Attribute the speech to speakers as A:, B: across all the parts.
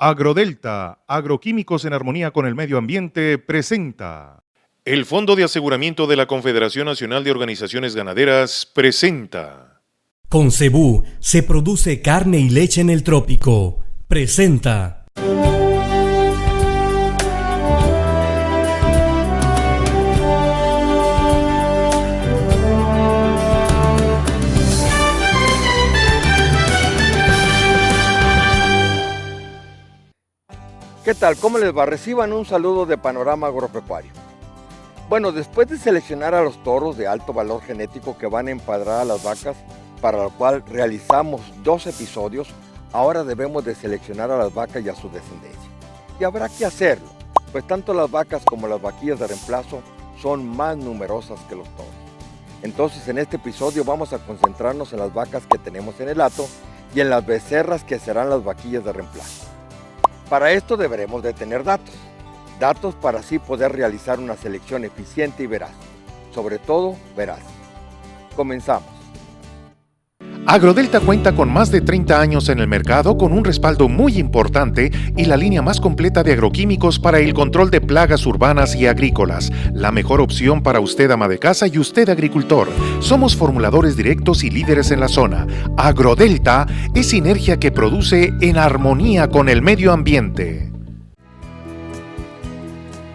A: Agrodelta, agroquímicos en armonía con el medio ambiente, presenta. El Fondo de Aseguramiento de la Confederación Nacional de Organizaciones Ganaderas presenta.
B: Con Cebú se produce carne y leche en el trópico. Presenta.
C: ¿Qué tal? ¿Cómo les va? Reciban un saludo de Panorama Agropecuario. Bueno, después de seleccionar a los toros de alto valor genético que van a empadrar a las vacas, para lo cual realizamos 2 episodios, ahora debemos de seleccionar a las vacas y a su descendencia. Y habrá que hacerlo, pues tanto las vacas como las vaquillas de reemplazo son más numerosas que los toros. Entonces en este episodio vamos a concentrarnos en las vacas que tenemos en el hato y en las becerras que serán las vaquillas de reemplazo. Para esto deberemos de tener datos para así poder realizar una selección eficiente y veraz, sobre todo veraz. Comenzamos.
A: Agrodelta cuenta con más de 30 años en el mercado con un respaldo muy importante y la línea más completa de agroquímicos para el control de plagas urbanas y agrícolas. La mejor opción para usted ama de casa y usted agricultor. Somos formuladores directos y líderes en la zona. Agrodelta es sinergia que produce en armonía con el medio ambiente.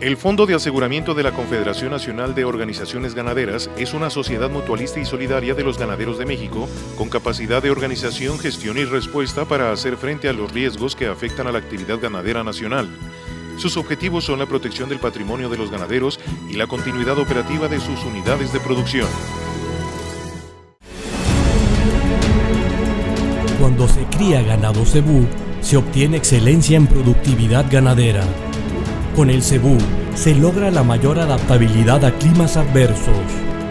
A: El Fondo de Aseguramiento de la Confederación Nacional de Organizaciones Ganaderas es una sociedad mutualista y solidaria de los ganaderos de México con capacidad de organización, gestión y respuesta para hacer frente a los riesgos que afectan a la actividad ganadera nacional. Sus objetivos son la protección del patrimonio de los ganaderos y la continuidad operativa de sus unidades de producción.
B: Cuando se cría ganado Cebú, se obtiene excelencia en productividad ganadera. Con el Cebú se logra la mayor adaptabilidad a climas adversos.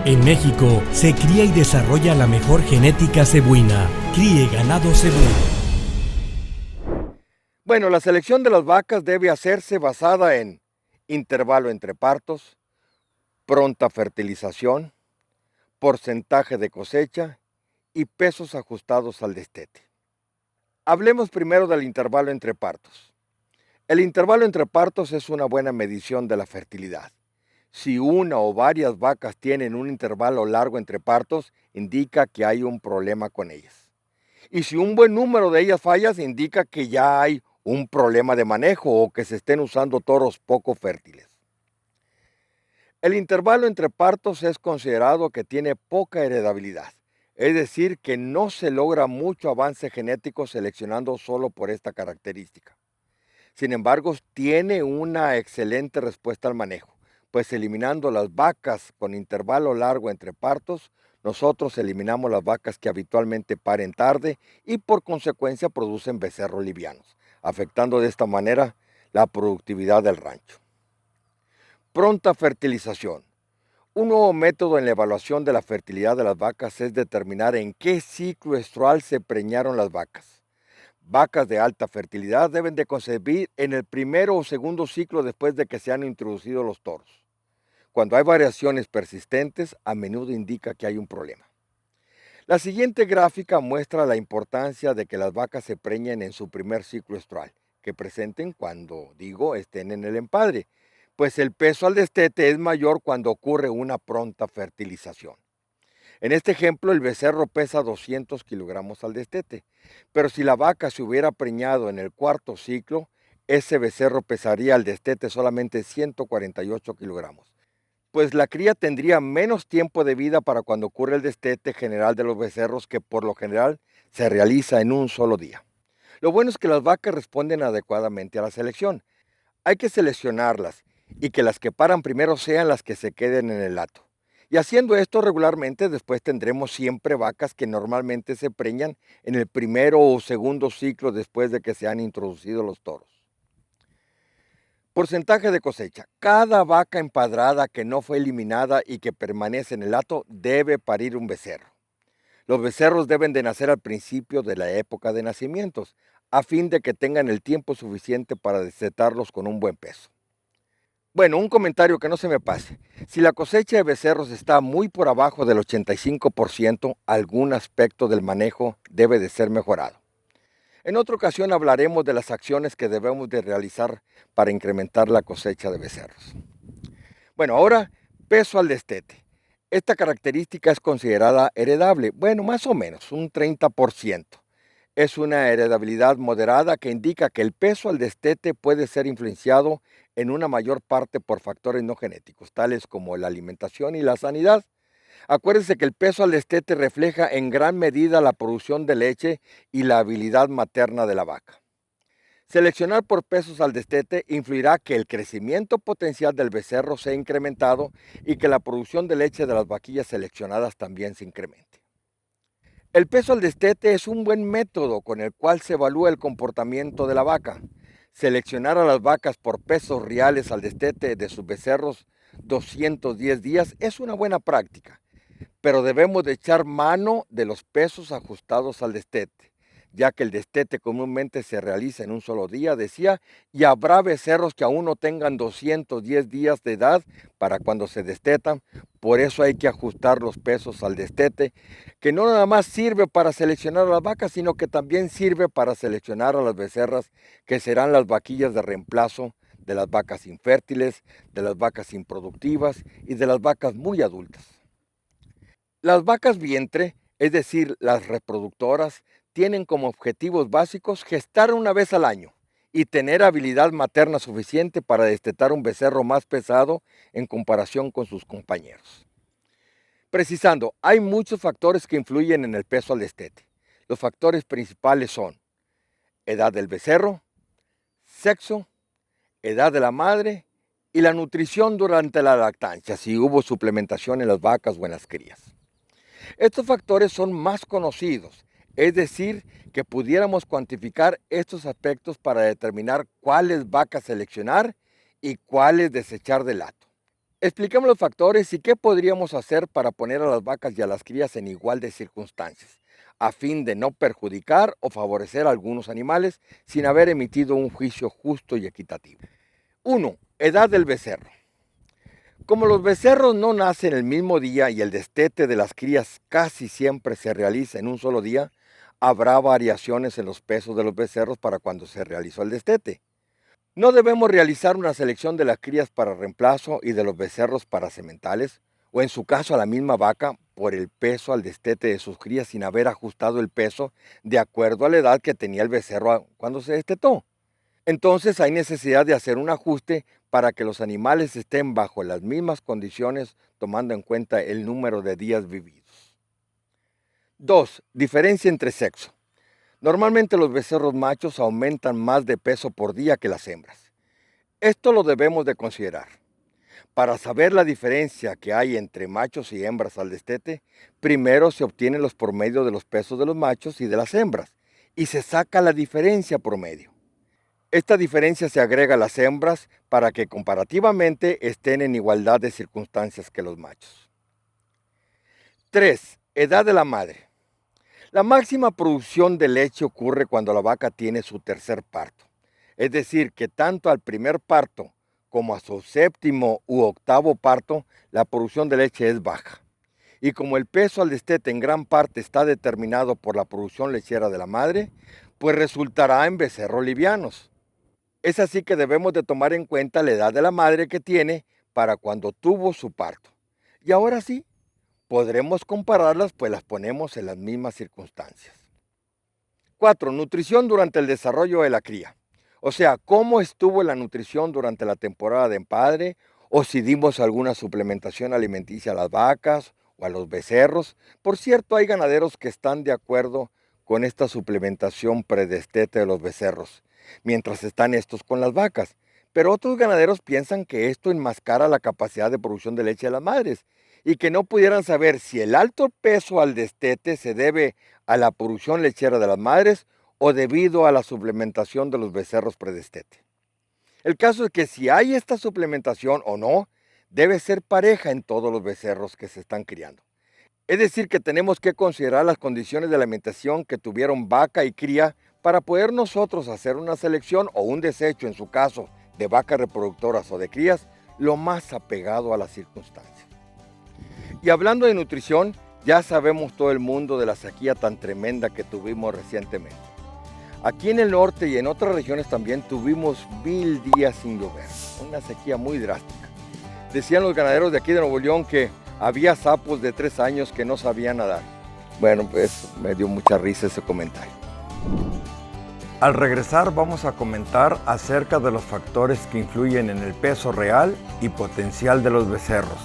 B: En México se cría y desarrolla la mejor genética cebuina. Críe ganado Cebú.
C: Bueno, la selección de las vacas debe hacerse basada en intervalo entre partos, pronta fertilización, porcentaje de cosecha y pesos ajustados al destete. Hablemos primero del intervalo entre partos. El intervalo entre partos es una buena medición de la fertilidad. Si una o varias vacas tienen un intervalo largo entre partos, indica que hay un problema con ellas. Y si un buen número de ellas falla, indica que ya hay un problema de manejo o que se estén usando toros poco fértiles. El intervalo entre partos es considerado que tiene poca heredabilidad, es decir, que no se logra mucho avance genético seleccionando solo por esta característica. Sin embargo, tiene una excelente respuesta al manejo, pues eliminando las vacas con intervalo largo entre partos, nosotros eliminamos las vacas que habitualmente paren tarde y por consecuencia producen becerros livianos, afectando de esta manera la productividad del rancho. Pronta fertilización. Un nuevo método en la evaluación de la fertilidad de las vacas es determinar en qué ciclo estrual se preñaron las vacas. Vacas de alta fertilidad deben de concebir en el primero o segundo ciclo después de que se han introducido los toros. Cuando hay variaciones persistentes, a menudo indica que hay un problema. La siguiente gráfica muestra la importancia de que las vacas se preñen en su primer ciclo estrual, que presenten estén en el empadre, pues el peso al destete es mayor cuando ocurre una pronta fertilización. En este ejemplo, el becerro pesa 200 kilogramos al destete, pero si la vaca se hubiera preñado en el cuarto ciclo, ese becerro pesaría al destete solamente 148 kilogramos, pues la cría tendría menos tiempo de vida para cuando ocurre el destete general de los becerros, que por lo general se realiza en un solo día. Lo bueno es que las vacas responden adecuadamente a la selección. Hay que seleccionarlas y que las que paran primero sean las que se queden en el hato. Y haciendo esto regularmente, después tendremos siempre vacas que normalmente se preñan en el primero o segundo ciclo después de que se han introducido los toros. Porcentaje de cosecha. Cada vaca empadrada que no fue eliminada y que permanece en el hato debe parir un becerro. Los becerros deben de nacer al principio de la época de nacimientos, a fin de que tengan el tiempo suficiente para destetarlos con un buen peso. Bueno, un comentario que no se me pase. Si la cosecha de becerros está muy por abajo del 85%, algún aspecto del manejo debe de ser mejorado. En otra ocasión hablaremos de las acciones que debemos de realizar para incrementar la cosecha de becerros. Bueno, ahora, peso al destete. Esta característica es considerada heredable, bueno, más o menos, un 30%. Es una heredabilidad moderada que indica que el peso al destete puede ser influenciado en una mayor parte por factores no genéticos, tales como la alimentación y la sanidad. Acuérdense que el peso al destete refleja en gran medida la producción de leche y la habilidad materna de la vaca. Seleccionar por pesos al destete influirá que el crecimiento potencial del becerro sea incrementado y que la producción de leche de las vaquillas seleccionadas también se incremente. El peso al destete es un buen método con el cual se evalúa el comportamiento de la vaca. Seleccionar a las vacas por pesos reales al destete de sus becerros 210 días es una buena práctica, pero debemos de echar mano de los pesos ajustados al destete, ya que el destete comúnmente se realiza en un solo día, decía, y habrá becerros que aún no tengan 210 días de edad para cuando se destetan. Por eso hay que ajustar los pesos al destete, que no nada más sirve para seleccionar a las vacas, sino que también sirve para seleccionar a las becerras que serán las vaquillas de reemplazo de las vacas infértiles, de las vacas improductivas y de las vacas muy adultas. Las vacas vientre, es decir, las reproductoras, tienen como objetivos básicos gestar una vez al año y tener habilidad materna suficiente para destetar un becerro más pesado en comparación con sus compañeros. Precisando, hay muchos factores que influyen en el peso al destete. Los factores principales son edad del becerro, sexo, edad de la madre y la nutrición durante la lactancia, si hubo suplementación en las vacas o en las crías. Estos factores son más conocidos, es decir, que pudiéramos cuantificar estos aspectos para determinar cuáles vacas seleccionar y cuáles desechar del hato. Expliquemos los factores y qué podríamos hacer para poner a las vacas y a las crías en igual de circunstancias, a fin de no perjudicar o favorecer a algunos animales sin haber emitido un juicio justo y equitativo. 1. Edad del becerro. Como los becerros no nacen el mismo día y el destete de las crías casi siempre se realiza en un solo día, habrá variaciones en los pesos de los becerros para cuando se realizó el destete. No debemos realizar una selección de las crías para reemplazo y de los becerros para sementales, o en su caso a la misma vaca, por el peso al destete de sus crías sin haber ajustado el peso de acuerdo a la edad que tenía el becerro cuando se destetó. Entonces hay necesidad de hacer un ajuste para que los animales estén bajo las mismas condiciones, tomando en cuenta el número de días vividos. 2. Diferencia entre sexo. Normalmente los becerros machos aumentan más de peso por día que las hembras. Esto lo debemos de considerar. Para saber la diferencia que hay entre machos y hembras al destete, primero se obtienen los promedios de los pesos de los machos y de las hembras, y se saca la diferencia promedio. Esta diferencia se agrega a las hembras para que comparativamente estén en igualdad de circunstancias que los machos. 3. Edad de la madre. La máxima producción de leche ocurre cuando la vaca tiene su tercer parto. Es decir, que tanto al primer parto como a su séptimo u octavo parto, la producción de leche es baja. Y como el peso al destete en gran parte está determinado por la producción lechera de la madre, pues resultará en becerros livianos. Es así que debemos de tomar en cuenta la edad de la madre que tiene para cuando tuvo su parto. Y ahora sí, podremos compararlas, pues las ponemos en las mismas circunstancias. 4. Nutrición durante el desarrollo de la cría. O sea, cómo estuvo la nutrición durante la temporada de empadre, o si dimos alguna suplementación alimenticia a las vacas o a los becerros. Por cierto, hay ganaderos que están de acuerdo con esta suplementación predestete de los becerros, mientras están estos con las vacas. Pero otros ganaderos piensan que esto enmascara la capacidad de producción de leche de las madres y que no pudieran saber si el alto peso al destete se debe a la producción lechera de las madres o debido a la suplementación de los becerros predestete. El caso es que si hay esta suplementación o no, debe ser pareja en todos los becerros que se están criando. Es decir, que tenemos que considerar las condiciones de alimentación que tuvieron vaca y cría para poder nosotros hacer una selección o un desecho, en su caso, de vacas reproductoras o de crías, lo más apegado a las circunstancias. Y hablando de nutrición, ya sabemos todo el mundo de la sequía tan tremenda que tuvimos recientemente. Aquí en el norte y en otras regiones también tuvimos 1000 días sin llover, una sequía muy drástica. Decían los ganaderos de aquí de Nuevo León que había sapos de 3 años que no sabían nadar. Bueno, pues me dio mucha risa ese comentario. Al regresar vamos a comentar acerca de los factores que influyen en el peso real y potencial de los becerros.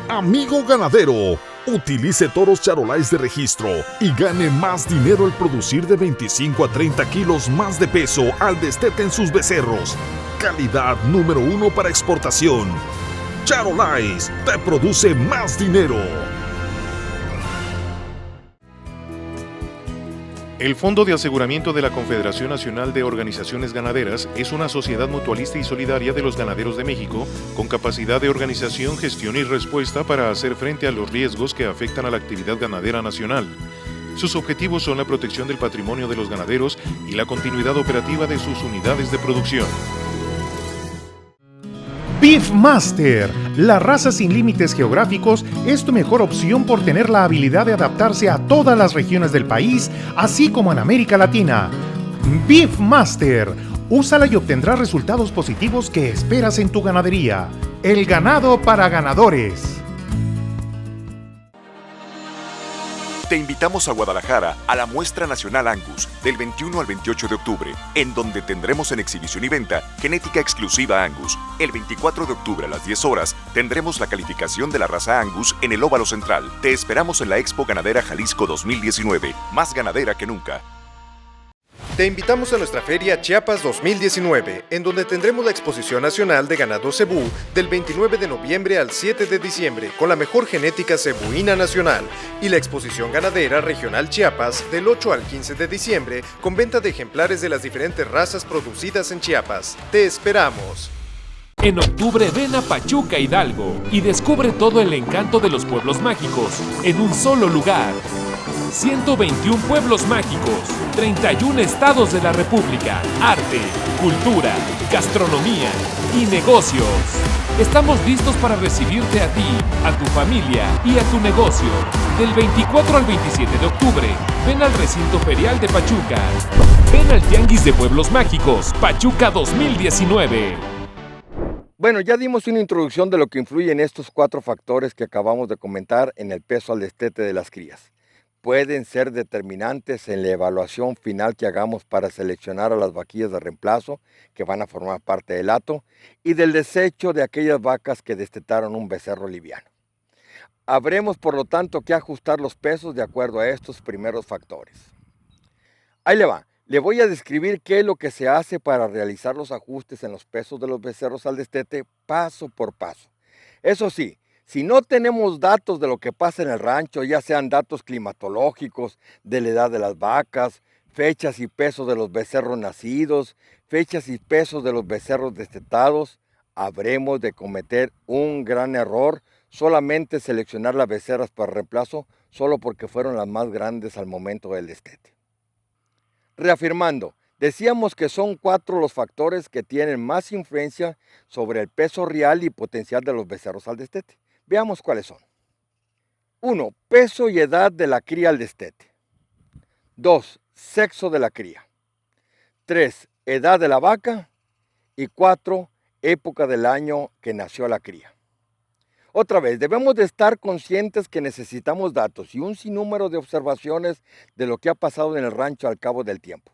D: Amigo ganadero, utilice toros Charolais de registro y gane más dinero al producir de 25 a 30 kilos más de peso al destete en sus becerros. Calidad número 1 para exportación. Charolais te produce más dinero.
A: El Fondo de Aseguramiento de la Confederación Nacional de Organizaciones Ganaderas es una sociedad mutualista y solidaria de los ganaderos de México, con capacidad de organización, gestión y respuesta para hacer frente a los riesgos que afectan a la actividad ganadera nacional. Sus objetivos son la protección del patrimonio de los ganaderos y la continuidad operativa de sus unidades de producción.
E: Beefmaster, la raza sin límites geográficos, es tu mejor opción por tener la habilidad de adaptarse a todas las regiones del país, así como en América Latina. Beefmaster, úsala y obtendrás resultados positivos que esperas en tu ganadería. El ganado para ganadores.
F: Te invitamos a Guadalajara a la Muestra Nacional Angus del 21 al 28 de octubre, en donde tendremos en exhibición y venta genética exclusiva Angus. El 24 de octubre a las 10 horas tendremos la calificación de la raza Angus en el Óvalo Central. Te esperamos en la Expo Ganadera Jalisco 2019, más ganadera que nunca.
G: Te invitamos a nuestra Feria Chiapas 2019, en donde tendremos la Exposición Nacional de Ganado Cebú del 29 de noviembre al 7 de diciembre, con la mejor genética cebuina nacional, y la Exposición Ganadera Regional Chiapas del 8 al 15 de diciembre, con venta de ejemplares de las diferentes razas producidas en Chiapas. ¡Te esperamos!
H: En octubre ven a Pachuca Hidalgo y descubre todo el encanto de los pueblos mágicos en un solo lugar. 121 pueblos mágicos, 31 estados de la República, arte, cultura, gastronomía y negocios. Estamos listos para recibirte a ti, a tu familia y a tu negocio. Del 24 al 27 de octubre, ven al recinto ferial de Pachuca. Ven al Tianguis de Pueblos Mágicos, Pachuca 2019.
C: Bueno, ya dimos una introducción de lo que influyen estos 4 factores que acabamos de comentar en el peso al destete de las crías. Pueden ser determinantes en la evaluación final que hagamos para seleccionar a las vaquillas de reemplazo que van a formar parte del hato y del desecho de aquellas vacas que destetaron un becerro liviano. Habremos, por lo tanto, que ajustar los pesos de acuerdo a estos primeros factores. Ahí le va. Le voy a describir qué es lo que se hace para realizar los ajustes en los pesos de los becerros al destete paso por paso. Eso sí, si no tenemos datos de lo que pasa en el rancho, ya sean datos climatológicos, de la edad de las vacas, fechas y pesos de los becerros nacidos, fechas y pesos de los becerros destetados, habremos de cometer un gran error, solamente seleccionar las becerras para reemplazo solo porque fueron las más grandes al momento del destete. Reafirmando, decíamos que son 4 los factores que tienen más influencia sobre el peso real y potencial de los becerros al destete. Veamos cuáles son. 1. Peso y edad de la cría al destete. 2. Sexo de la cría. 3. Edad de la vaca. Y 4. Época del año que nació la cría. Otra vez, debemos de estar conscientes que necesitamos datos y un sinnúmero de observaciones de lo que ha pasado en el rancho al cabo del tiempo.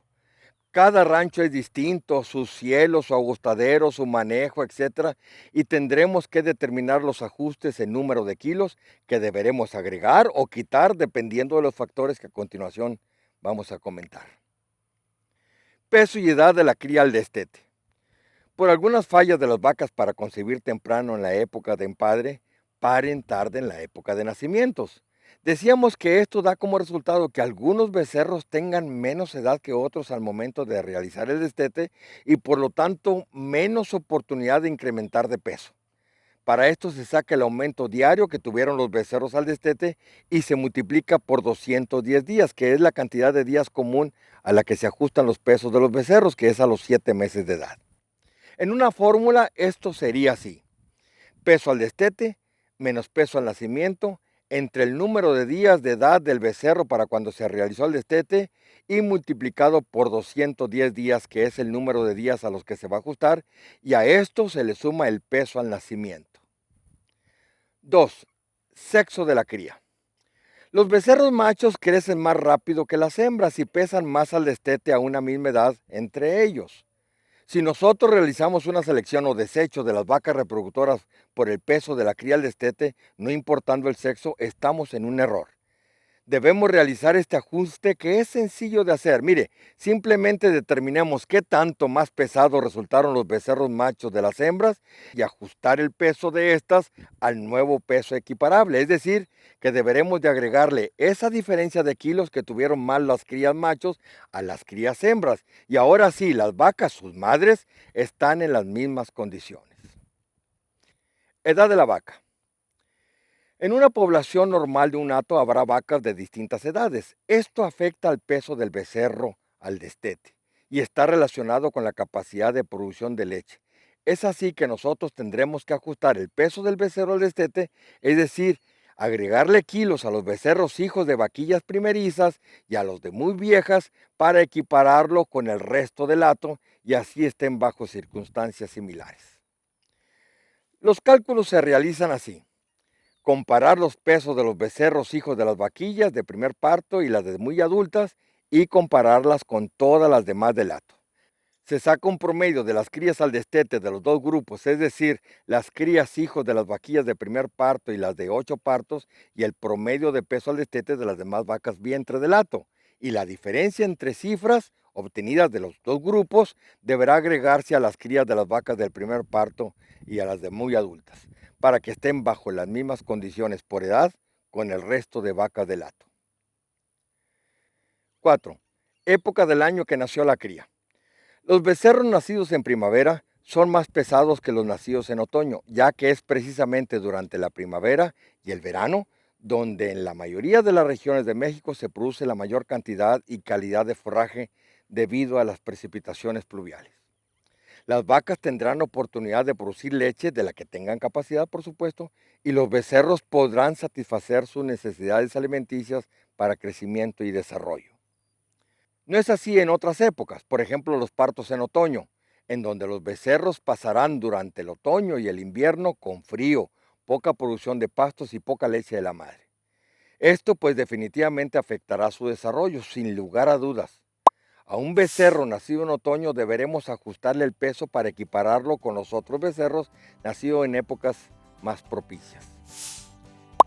C: Cada rancho es distinto, sus cielos, su agostadero, su manejo, etc. Y tendremos que determinar los ajustes en número de kilos que deberemos agregar o quitar dependiendo de los factores que a continuación vamos a comentar. Peso y edad de la cría al destete. Por algunas fallas de las vacas para concebir temprano en la época de empadre, paren tarde en la época de nacimientos. Decíamos que esto da como resultado que algunos becerros tengan menos edad que otros al momento de realizar el destete y por lo tanto menos oportunidad de incrementar de peso. Para esto se saca el aumento diario que tuvieron los becerros al destete y se multiplica por 210 días, que es la cantidad de días común a la que se ajustan los pesos de los becerros, que es a los 7 meses de edad. En una fórmula esto sería así: peso al destete menos peso al nacimiento entre el número de días de edad del becerro para cuando se realizó el destete y multiplicado por 210 días, que es el número de días a los que se va a ajustar, y a esto se le suma el peso al nacimiento. 2. Sexo de la cría. Los becerros machos crecen más rápido que las hembras y pesan más al destete a una misma edad entre ellos. Si nosotros realizamos una selección o desecho de las vacas reproductoras por el peso de la cría al destete, no importando el sexo, estamos en un error. Debemos realizar este ajuste que es sencillo de hacer. Mire, simplemente determinemos qué tanto más pesados resultaron los becerros machos de las hembras y ajustar el peso de estas al nuevo peso equiparable. Es decir, que deberemos de agregarle esa diferencia de kilos que tuvieron más las crías machos a las crías hembras. Y ahora sí, las vacas, sus madres, están en las mismas condiciones. Edad de la vaca. En una población normal de un hato habrá vacas de distintas edades. Esto afecta al peso del becerro al destete y está relacionado con la capacidad de producción de leche. Es así que nosotros tendremos que ajustar el peso del becerro al destete, es decir, agregarle kilos a los becerros hijos de vaquillas primerizas y a los de muy viejas para equipararlo con el resto del hato y así estén bajo circunstancias similares. Los cálculos se realizan así. Comparar los pesos de los becerros hijos de las vaquillas de primer parto y las de muy adultas y compararlas con todas las demás del hato. Se saca un promedio de las crías al destete de los dos grupos, es decir, las crías hijos de las vaquillas de primer parto y las de 8 partos y el promedio de peso al destete de las demás vacas vientre del hato. Y la diferencia entre cifras obtenidas de los dos grupos deberá agregarse a las crías de las vacas del primer parto y a las de muy adultas, para que estén bajo las mismas condiciones por edad con el resto de vacas del hato. 4. Época del año que nació la cría. Los becerros nacidos en primavera son más pesados que los nacidos en otoño, ya que es precisamente durante la primavera y el verano donde en la mayoría de las regiones de México se produce la mayor cantidad y calidad de forraje debido a las precipitaciones pluviales. Las vacas tendrán oportunidad de producir leche de la que tengan capacidad, por supuesto, y los becerros podrán satisfacer sus necesidades alimenticias para crecimiento y desarrollo. No es así en otras épocas, por ejemplo los partos en otoño, en donde los becerros pasarán durante el otoño y el invierno con frío, poca producción de pastos y poca leche de la madre. Esto pues definitivamente afectará su desarrollo, sin lugar a dudas. A un becerro nacido en otoño deberemos ajustarle el peso para equipararlo con los otros becerros nacidos en épocas más propicias.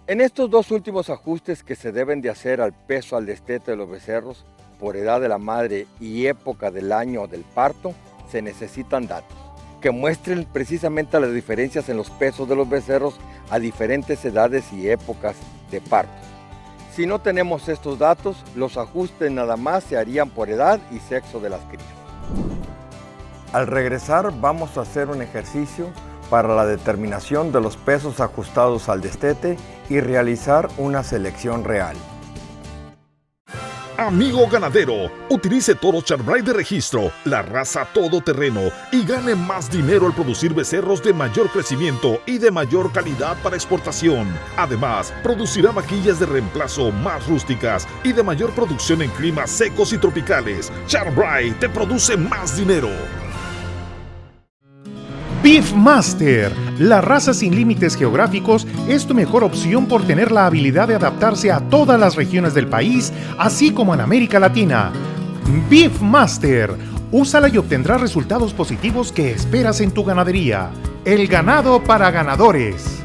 C: En estos dos últimos ajustes que se deben de hacer al peso al destete de los becerros, por edad de la madre y época del año del parto, se necesitan datos que muestren precisamente las diferencias en los pesos de los becerros a diferentes edades y épocas de parto. Si no tenemos estos datos, los ajustes nada más se harían por edad y sexo de las crías. Al regresar vamos a hacer un ejercicio para la determinación de los pesos ajustados al destete y realizar una selección real.
D: Amigo ganadero, utilice toros Charbray de registro, la raza todoterreno, y gane más dinero al producir becerros de mayor crecimiento y de mayor calidad para exportación. Además, producirá vaquillas de reemplazo más rústicas y de mayor producción en climas secos y tropicales. Charbray te produce más dinero.
E: Beef Master, la raza sin límites geográficos, es tu mejor opción por tener la habilidad de adaptarse a todas las regiones del país, así como en América Latina. Beef Master, úsala y obtendrás resultados positivos que esperas en tu ganadería. El ganado para ganadores.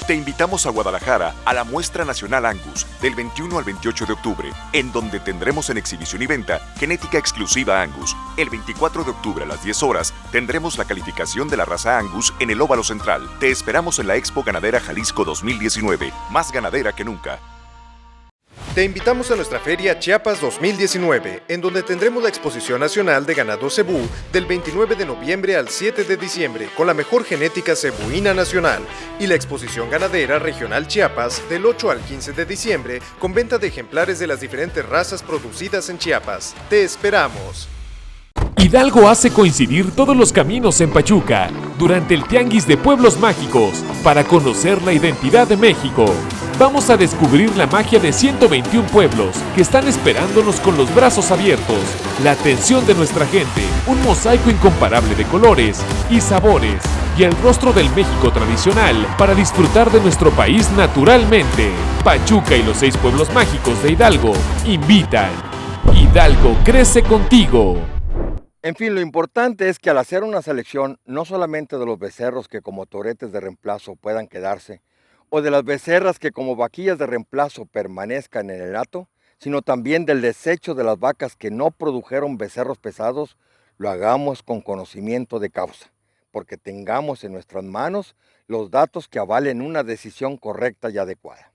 F: Te invitamos a Guadalajara a la Muestra Nacional Angus del 21 al 28 de octubre, en donde tendremos en exhibición y venta genética exclusiva Angus. El 24 de octubre a las 10 horas tendremos la calificación de la raza Angus en el Óvalo Central. Te esperamos en la Expo Ganadera Jalisco 2019, más ganadera que nunca.
G: Te invitamos a nuestra Feria Chiapas 2019, en donde tendremos la Exposición Nacional de Ganado Cebú del 29 de noviembre al 7 de diciembre, con la mejor genética cebuina nacional, y la Exposición Ganadera Regional Chiapas del 8 al 15 de diciembre, con venta de ejemplares de las diferentes razas producidas en Chiapas. ¡Te esperamos!
H: Hidalgo hace coincidir todos los caminos en Pachuca durante el Tianguis de Pueblos Mágicos para conocer la identidad de México. Vamos a descubrir la magia de 121 pueblos que están esperándonos con los brazos abiertos, la atención de nuestra gente, un mosaico incomparable de colores y sabores y el rostro del México tradicional para disfrutar de nuestro país naturalmente. Pachuca y los 6 pueblos mágicos de Hidalgo invitan. Hidalgo crece contigo.
C: En fin, lo importante es que al hacer una selección, no solamente de los becerros que como toretes de reemplazo puedan quedarse, o de las becerras que como vaquillas de reemplazo permanezcan en el hato, sino también del desecho de las vacas que no produjeron becerros pesados, lo hagamos con conocimiento de causa, porque tengamos en nuestras manos los datos que avalen una decisión correcta y adecuada.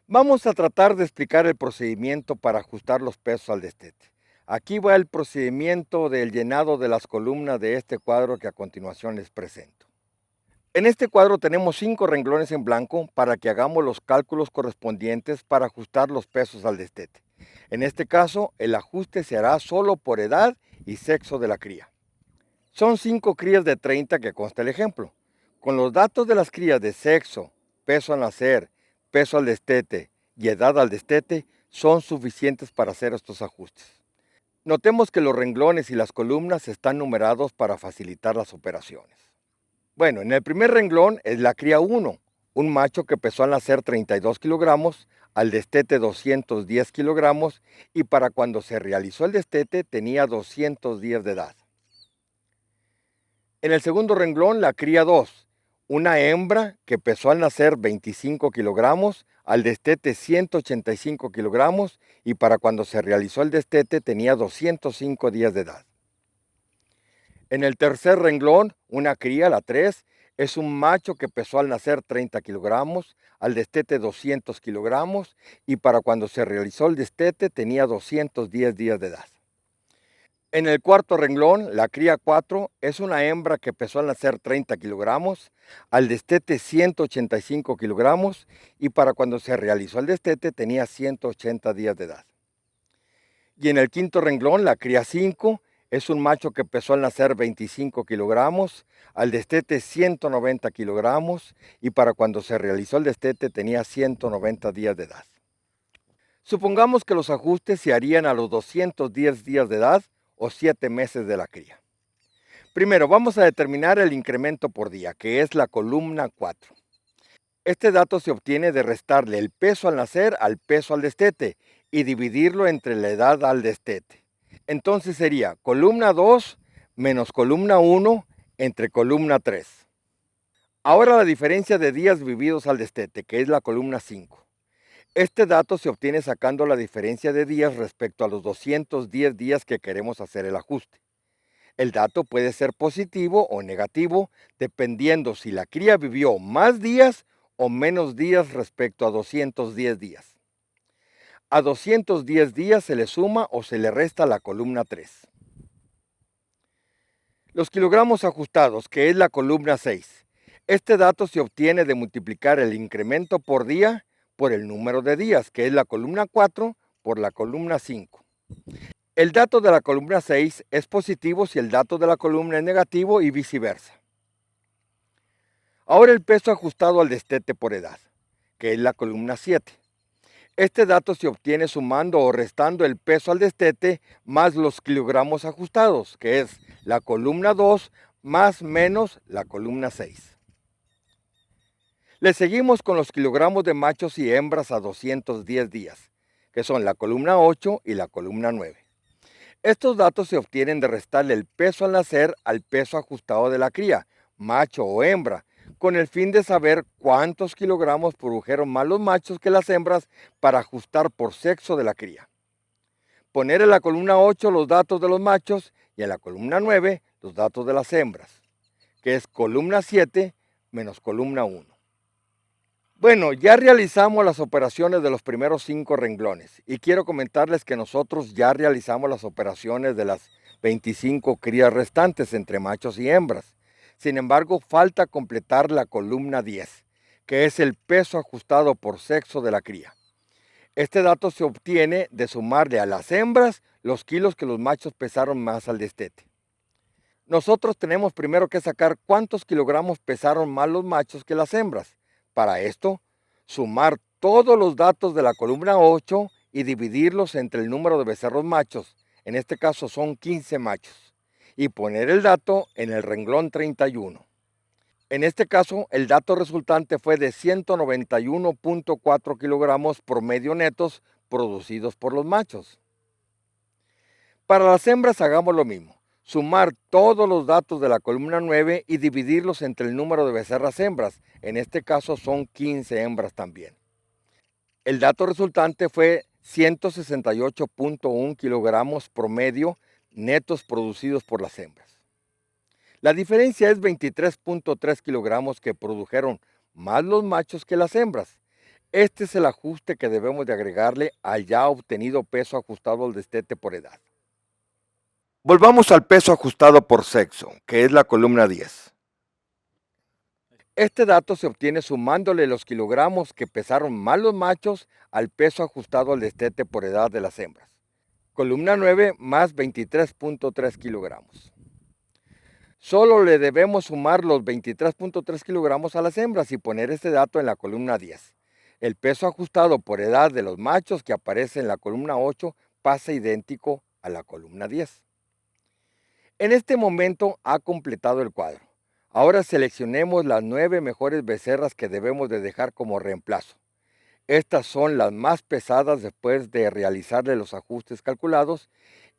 C: Vamos a tratar de explicar el procedimiento para ajustar los pesos al destete. Aquí va el procedimiento del llenado de las columnas de este cuadro que a continuación les presento. En este cuadro tenemos 5 renglones en blanco para que hagamos los cálculos correspondientes para ajustar los pesos al destete. En este caso, el ajuste se hará solo por edad y sexo de la cría. Son 5 crías de 30 que consta el ejemplo. Con los datos de las crías de sexo, peso al nacer, peso al destete y edad al destete son suficientes para hacer estos ajustes. Notemos que los renglones y las columnas están numerados para facilitar las operaciones. Bueno, en el primer renglón es la cría 1, un macho que pesó al nacer 32 kilogramos, al destete 210 kilogramos y para cuando se realizó el destete tenía 200 días de edad. En el segundo renglón, la cría 2, una hembra que pesó al nacer 25 kilogramos, al destete 185 kilogramos y para cuando se realizó el destete tenía 205 días de edad. En el tercer renglón, una cría, la 3, es un macho que pesó al nacer 30 kilogramos, al destete 200 kilogramos y para cuando se realizó el destete tenía 210 días de edad. En el cuarto renglón, la cría 4 es una hembra que pesó al nacer 30 kilogramos, al destete 185 kilogramos y para cuando se realizó el destete tenía 180 días de edad. Y en el quinto renglón, la cría 5 es un macho que pesó al nacer 25 kilogramos, al destete 190 kilogramos y para cuando se realizó el destete tenía 190 días de edad. Supongamos que los ajustes se harían a los 210 días de edad o 7 meses de la cría. Primero vamos a determinar el incremento por día, que es la columna 4. Este dato se obtiene de restarle el peso al nacer al peso al destete y dividirlo entre la edad al destete. Entonces sería columna 2 menos columna 1 entre columna 3. Ahora la diferencia de días vividos al destete, que es la columna 5. Este dato se obtiene sacando la diferencia de días respecto a los 210 días que queremos hacer el ajuste. El dato puede ser positivo o negativo dependiendo si la cría vivió más días o menos días respecto a 210 días. A 210 días se le suma o se le resta la columna 3. Los kilogramos ajustados, que es la columna 6. Este dato se obtiene de multiplicar el incremento por día por el número de días, que es la columna 4 por la columna 5. El dato de la columna 6 es positivo si el dato de la columna es negativo y viceversa. Ahora el peso ajustado al destete por edad, que es la columna 7. Este dato se obtiene sumando o restando el peso al destete más los kilogramos ajustados, que es la columna 2 más menos la columna 6. Le seguimos con los kilogramos de machos y hembras a 210 días, que son la columna 8 y la columna 9. Estos datos se obtienen de restarle el peso al nacer al peso ajustado de la cría, macho o hembra, con el fin de saber cuántos kilogramos produjeron más los machos que las hembras para ajustar por sexo de la cría. Poner en la columna 8 los datos de los machos y en la columna 9 los datos de las hembras, que es columna 7 menos columna 1. Bueno, ya realizamos las operaciones de los primeros 5 renglones y quiero comentarles que nosotros ya realizamos las operaciones de las 25 crías restantes entre machos y hembras. Sin embargo, falta completar la columna 10, que es el peso ajustado por sexo de la cría. Este dato se obtiene de sumarle a las hembras los kilos que los machos pesaron más al destete. Nosotros tenemos primero que sacar cuántos kilogramos pesaron más los machos que las hembras. Para esto, sumar todos los datos de la columna 8 y dividirlos entre el número de becerros machos, en este caso son 15 machos, y poner el dato en el renglón 31. En este caso, el dato resultante fue de 191.4 kilogramos promedio netos producidos por los machos. Para las hembras hagamos lo mismo, sumar todos los datos de la columna 9 y dividirlos entre el número de becerras hembras, en este caso son 15 hembras también. El dato resultante fue 168.1 kilogramos promedio netos producidos por las hembras. La diferencia es 23.3 kilogramos que produjeron más los machos que las hembras. Este es el ajuste que debemos de agregarle al ya obtenido peso ajustado al destete por edad. Volvamos al peso ajustado por sexo, que es la columna 10. Este dato se obtiene sumándole los kilogramos que pesaron más los machos al peso ajustado al destete por edad de las hembras. Columna 9 más 23.3 kilogramos. Solo le debemos sumar los 23.3 kilogramos a las hembras y poner este dato en la columna 10. El peso ajustado por edad de los machos que aparece en la columna 8 pasa idéntico a la columna 10. En este momento ha completado el cuadro. Ahora seleccionemos las 9 mejores becerras que debemos de dejar como reemplazo. Estas son las más pesadas después de realizarle los ajustes calculados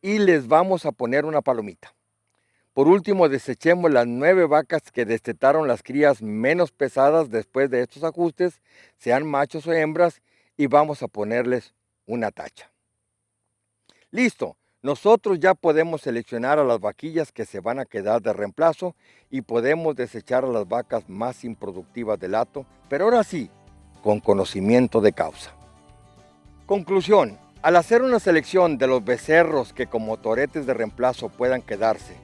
C: y les vamos a poner una palomita. Por último, desechemos las 9 vacas que destetaron las crías menos pesadas después de estos ajustes, sean machos o hembras, y vamos a ponerles una tacha. ¡Listo! Nosotros ya podemos seleccionar a las vaquillas que se van a quedar de reemplazo y podemos desechar a las vacas más improductivas del hato, pero ahora sí, con conocimiento de causa. Conclusión: al hacer una selección de los becerros que como toretes de reemplazo puedan quedarse,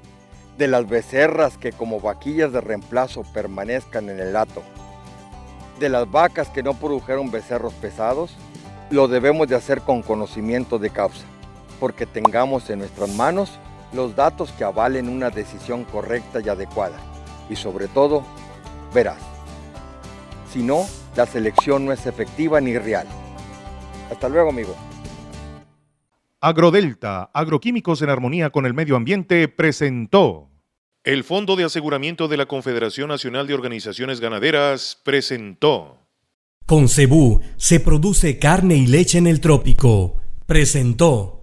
C: de las becerras que como vaquillas de reemplazo permanezcan en el hato, de las vacas que no produjeron becerros pesados, lo debemos de hacer con conocimiento de causa, porque tengamos en nuestras manos los datos que avalen una decisión correcta y adecuada, y sobre todo, veraz. Si no, la selección no es efectiva ni real. Hasta luego, amigo.
E: Agrodelta, agroquímicos en armonía con el medio ambiente, presentó.
A: El Fondo de Aseguramiento de la Confederación Nacional de Organizaciones Ganaderas presentó.
B: Con Cebú se produce carne y leche en el trópico. Presentó.